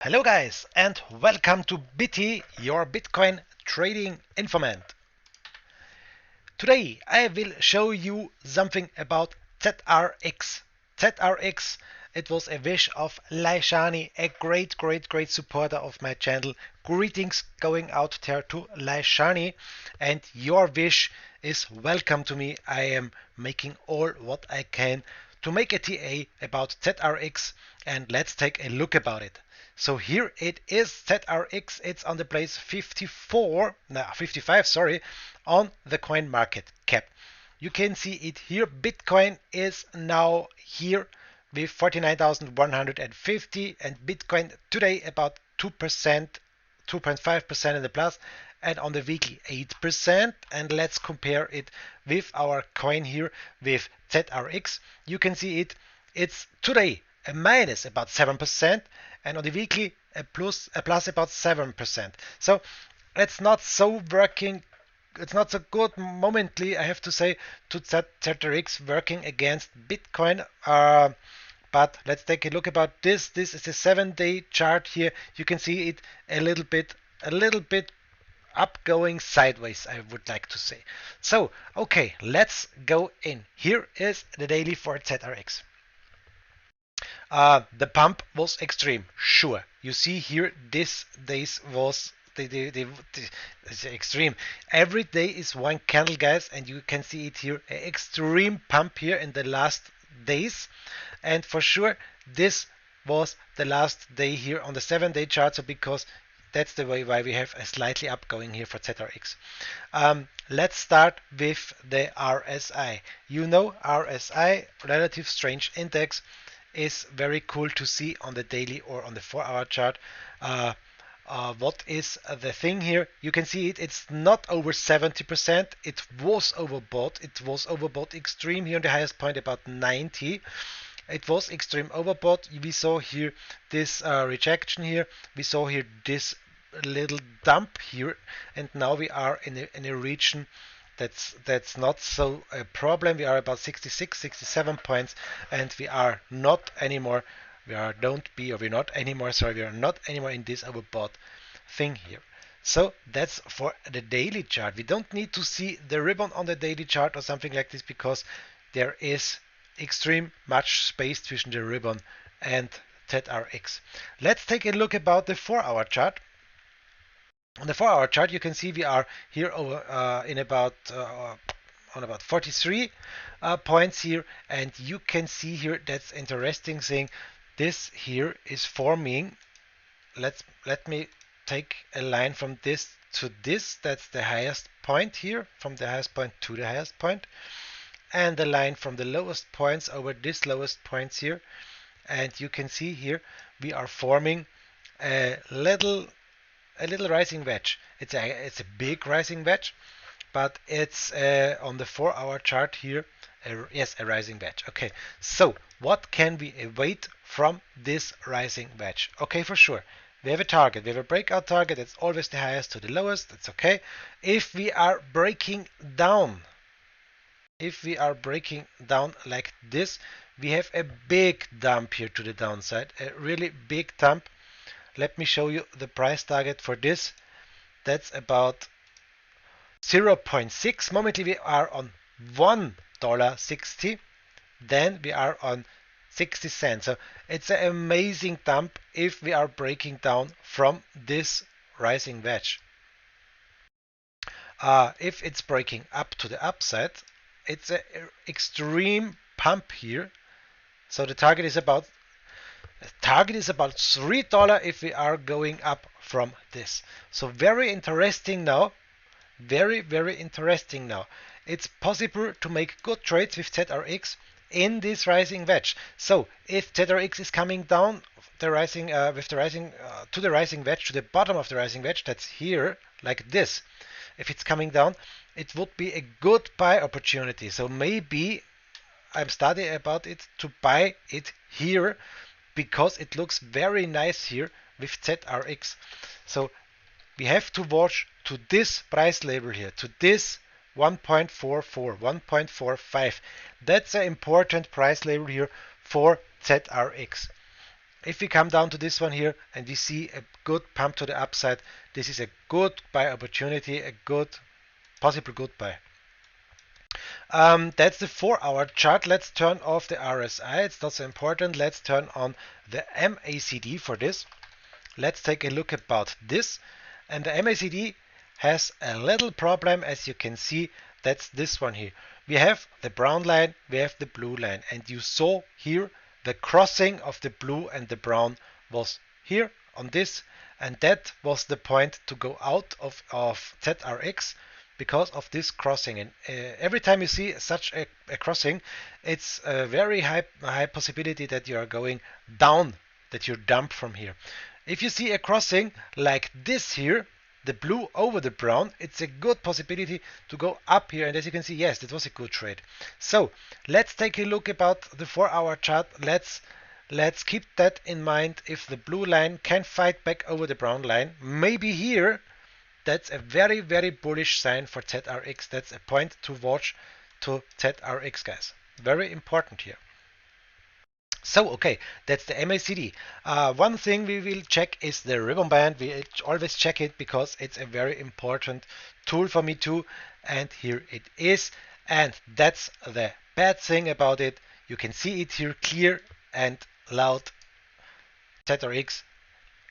Hello guys and welcome to Biti, your Bitcoin trading informant. Today I will show you something about ZRX. ZRX, it was a wish of Laishani, a great supporter of my channel. Greetings going out there to Laishani, and your wish is welcome to me. I am making all what I can to make a TA about ZRX, and let's take a look about it. So here it is, ZRX. It's on the place 55, sorry, on the coin market cap. You can see it here. Bitcoin is now here with 49,150, and Bitcoin today about 2%, 2.5% in the plus, and on the weekly 8%. And let's compare it with our coin here with ZRX. You can see it's today a minus about 7%, and on the weekly a plus about 7%. So it's not so working. It's not so good momently, I have to say, to ZRX working against Bitcoin. But let's take a look about this. This is a 7-day chart here. You can see it a little bit up going sideways, I would like to say. So, okay, let's go in. Here is the daily for ZRX. The pump was extreme, sure. You see here, this days was the extreme. Every day is one candle, guys, and you can see it here, an extreme pump here in the last days. And for sure, this was the last day here on the 7-day chart, so because that's the way why we have a slightly up going here for ZRX. Let's start with the RSI. You know, RSI, relative strength index, is very cool to see on the daily or on the 4-hour chart. What is the thing here? You can see it's not over 70%. It was overbought. It was overbought extreme here on the highest point about 90. It was extreme overbought. We saw here this rejection here. We saw here this little dump here, and now we are in a region that's not so a problem. We are about 66, 67 points, and we are not anymore. We're not anymore in this overbought thing here. So that's for the daily chart. We don't need to see the ribbon on the daily chart or something like this, because there is extreme much space between the ribbon and ZRX. Let's take a look about the 4-hour chart. On the 4-hour chart, you can see we are here over in about on about 43 points here, and you can see here, that's interesting thing. This here is forming. Let me take a line from this to this. That's the highest point here, from the highest point to the highest point, and the line from the lowest points over this lowest points here. And you can see here we are forming a little rising wedge. It's a big rising wedge, but it's on the 4-hour chart here. Yes, a rising wedge. Okay, so what can we await from this rising wedge? Okay, for sure, we have a target. We have a breakout target. It's always the highest to the lowest. That's okay. If we are breaking down, like this, we have a big dump here to the downside, a really big dump. Let me show you the price target for this. That's about 0.6. Momently we are on $1.60. Then we are on 60 cents. So it's an amazing dump if we are breaking down from this rising wedge. If it's breaking up to the upside, it's an extreme pump here. So the target is about $3 if we are going up from this. So very interesting now. Very interesting now. It's possible to make good trades with ZRX in this rising wedge. So if ZRX is coming down the rising to the rising wedge, to the bottom of the rising wedge, that's here like this. If it's coming down, it would be a good buy opportunity. So maybe I'm studying about it to buy it here, because it looks very nice here with ZRX. So we have to watch to this price level here, to this 1.44, 1.45. That's an important price level here for ZRX. If we come down to this one here and we see a good pump to the upside, this is a good buy opportunity, a good possible good buy. That's the 4-hour chart. Let's turn off the RSI. It's not so important. Let's turn on the MACD for this. Let's take a look about this. And the MACD has a little problem, as you can see. That's this one here. We have the brown line, we have the blue line, and you saw here the crossing of the blue and the brown was here on this, and that was the point to go out of ZRX because of this crossing. And every time you see such a crossing, it's a very high possibility that you are going down, that you dump from here. If you see a crossing like this here, the blue over the brown, it's a good possibility to go up here. And as you can see, yes, that was a good trade. So let's take a look about the 4-hour chart. Let's keep that in mind. If the blue line can fight back over the brown line, maybe here, that's a very, very bullish sign for ZRX. That's a point to watch to ZRX, guys. Very important here. So, okay, that's the MACD. One thing we will check is the ribbon band. We always check it because it's a very important tool for me too. And here it is. And that's the bad thing about it. You can see it here clear and loud. ZRX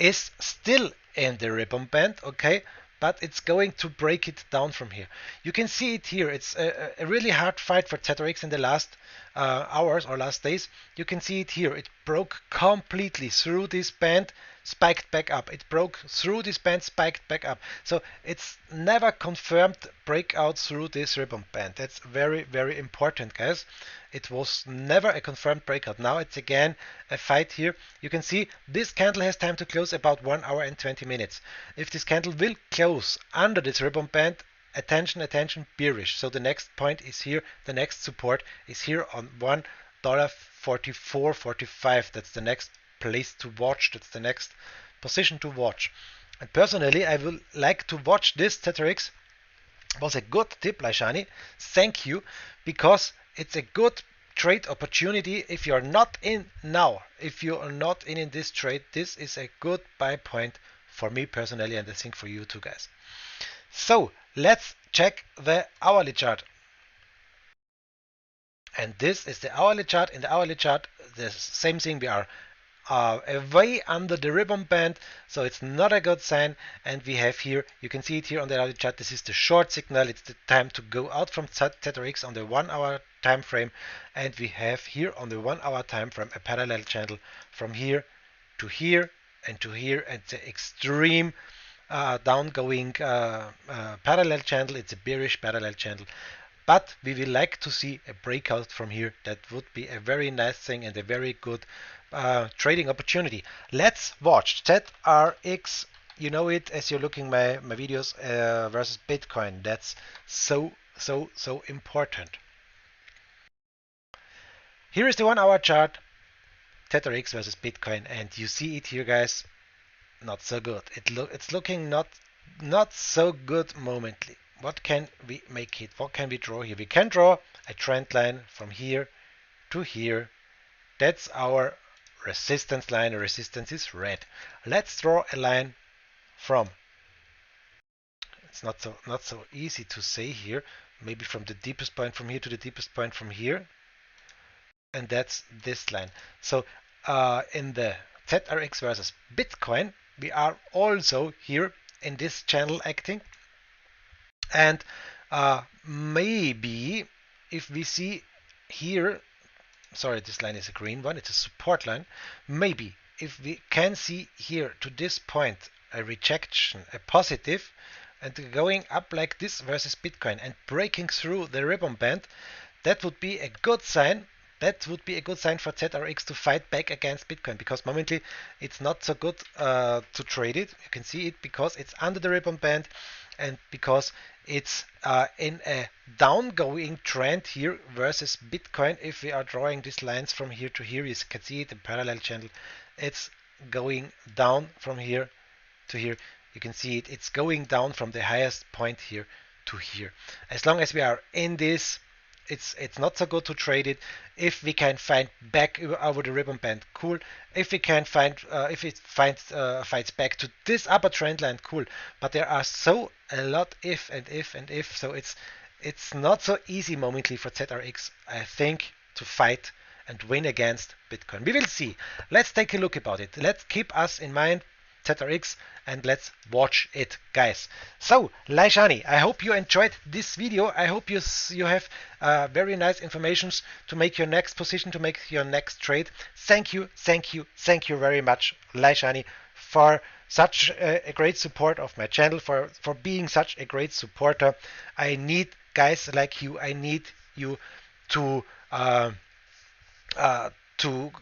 is still in the ribbon band, okay? But it's going to break it down from here. You can see it here. It's a really hard fight for ZRX in the last hours or last days. You can see it here. It broke completely through this band, spiked back up. It broke through this band, spiked back up. So it's never confirmed breakout through this ribbon band. That's very, very important, guys. It was never a confirmed breakout. Now it's again a fight here. You can see this candle has time to close about 1 hour and 20 minutes. If this candle will close under this ribbon band, attention, attention, bearish. So the next point is here. The next support is here on $1.44.45. That's the next place to watch. That's the next position to watch. And personally, I will like to watch this ZRX. Was a good tip, Laishani. Thank you, because it's a good trade opportunity. If you're not in now, if you are not in this trade, this is a good buy point for me personally, and I think for you too, guys. So let's check the hourly chart. And this is the hourly chart. In the hourly chart, the same thing. We are way under the ribbon band, so it's not a good sign. And we have here, you can see it here on the hourly chart, this is the short signal. It's the time to go out from ZRX on the 1 hour time frame. And we have here on the 1 hour time frame a parallel channel from here to here and to here, and the extreme downgoing parallel channel. It's a bearish parallel channel. But we will like to see a breakout from here. That would be a very nice thing and a very good trading opportunity. Let's watch ZRX. You know it as you're looking my videos versus Bitcoin. That's so important. Here is the 1 hour chart, ZRX versus Bitcoin, and you see it here, guys. Not so good. It's looking not so good momently. What can we make it? What can we draw here? We can draw a trend line from here to here. That's our resistance line. The resistance is red. Let's draw a line from, it's not so easy to say here, maybe from the deepest point from here to the deepest point from here, and that's this line. So in the ZRX versus Bitcoin, we are also here in this channel acting. And maybe if we see here, sorry, this line is a green one, it's a support line. Maybe if we can see here to this point a rejection, a positive, and going up like this versus Bitcoin and breaking through the ribbon band, that would be a good sign. That would be a good sign for ZRX to fight back against Bitcoin, because momently it's not so good to trade it. You can see it because it's under the ribbon band and because it's in a downgoing trend here versus Bitcoin. If we are drawing these lines from here to here, you can see it in parallel channel. It's going down from here to here. You can see it. It's going down from the highest point here to here. As long as we are in this it's not so good to trade it. If we can find back over the ribbon band, cool. If we can find if it finds back to this upper trend line, cool. But there are so a lot if and if and if, so it's not so easy momently for ZRX, I think, to fight and win against Bitcoin. We will see. Let's take a look about it. Let's keep us in mind, ZRX, and let's watch it, guys. So, Laishani, I hope you enjoyed this video. I hope you have very nice informations to make your next position, to make your next trade. Thank you very much, Laishani, for such a great support of my channel, for being such a great supporter. I need guys like you. I need you to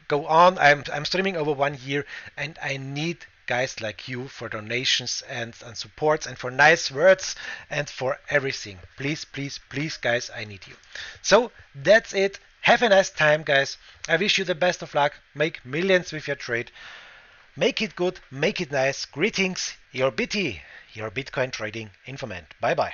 go on. I'm streaming over 1 year, and I need guys like you for donations and supports and for nice words and for everything. Please, guys, I need you. So that's it. Have a nice time, guys. I wish you the best of luck. Make millions with your trade. Make it good, make it nice. Greetings, your Biti, your Bitcoin trading informant. Bye bye.